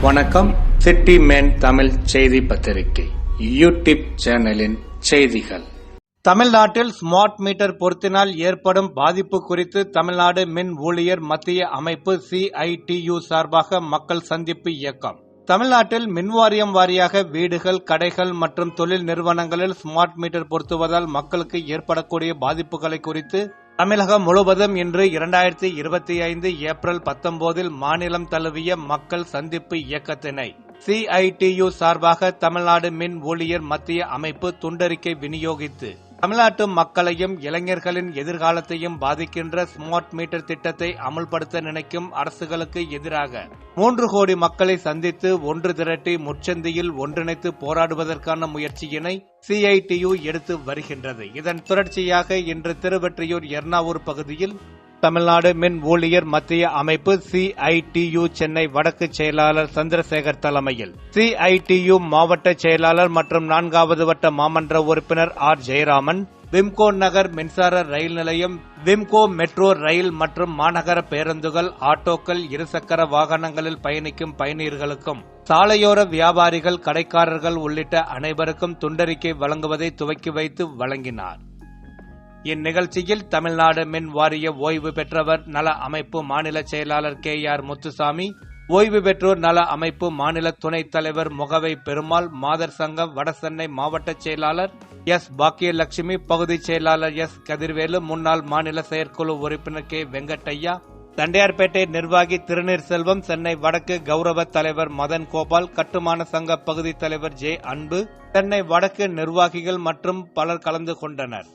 வணக்கம். City man Tamil செய்தி பத்திரிகை யூடியூப் சேனலின் செய்திகள். தமிழ்நாட்டில் ஸ்மார்ட் மீட்டர் பொருத்தினால் ஏற்படும் பாதிப்பு குறித்து தமிழ்நாடு மின் ஊழியர் மத்திய அமைப்பு CITU சார்பாக மக்கள் சந்திப்பு இயக்கம். தமிழ்நாட்டில் மின்வாரியம் வாரியாக வீடுகள், கடைகள் மற்றும் தொழில் நிறுவனங்களில் ஸ்மார்ட் மீட்டர் பொருத்துவதால் மக்களுக்கு ஏற்படக்கூடிய பாதிப்புகளை குறித்து தமிழகம் முழுவதும் இன்று 2025 ஏப்ரல் 19 மாநிலம் தழுவிய மக்கள் சந்திப்பு இயக்கத்தினை CITU சார்பாக தமிழ்நாடு மின் ஊழியர் மத்திய அமைப்பு துண்டறிக்கை விநியோகித்து தமிழ்நாட்டு மக்களையும் இளைஞர்களின் எதிர்காலத்தையும் பாதிக்கின்ற ஸ்மார்ட் மீட்டர் திட்டத்தை அமல்படுத்த நினைக்கும் அரசுகளுக்கு எதிராக 3 கோடி மக்களை சந்தித்து ஒன்று திரட்டி முச்சந்தியில் ஒன்றிணைத்து போராடுவதற்கான முயற்சியினை CITU எடுத்து வருகின்றது. இதன் தொடர்ச்சியாக இன்று திருவெற்றியூர் எர்ணாவூர் பகுதியில் தமிழ்நாடு மின் ஊழியர் மத்திய அமைப்பு CITU சென்னை வடக்கு செயலாளர் சந்திரசேகர் தலைமையில் CITU மாவட்ட செயலாளர் மற்றும் 4வது வட்ட மாமன்ற உறுப்பினர் R. ஜெயராமன், விம்கோ நகர் மின்சார ரயில் நிலையம், விம்கோ மெட்ரோ ரயில் மற்றும் மாநகர பேருந்துகள், ஆட்டோக்கள், இருசக்கர வாகனங்களில் பயணிக்கும் பயணியர்களுக்கும் சாலையோர வியாபாரிகள், கடைக்காரர்கள் உள்ளிட்ட அனைவருக்கும் துண்டறிக்கை வழங்குவதை துவக்கி வைத்து வழங்கினார். இந்நிகழ்ச்சியில் தமிழ்நாடு மின் வாரிய ஓய்வு பெற்றவர் நல அமைப்பு மாநில செயலாளர் KR. முத்துசாமி, ஓய்வு பெற்றோர் நல அமைப்பு மாநில துணைத் தலைவர் முகவை பெருமாள், மாதர் சங்கம் வடசென்னை மாவட்ட செயலாளர் S. பாக்கியலட்சுமி, பகுதி செயலாளர் S. கதிர்வேலு, முன்னாள் மாநில செயற்குழு உறுப்பினர் K. வெங்கட்டையா, தண்டையார்பேட்டை நிர்வாகி திருநீர் செல்வம், சென்னை வடக்கு கௌரவ தலைவர் மதன் கோபால், கட்டுமான சங்க பகுதி தலைவர் J. அன்பு, சென்னை வடக்கு நிர்வாகிகள் மற்றும் பலர் கலந்து கொண்டனர்.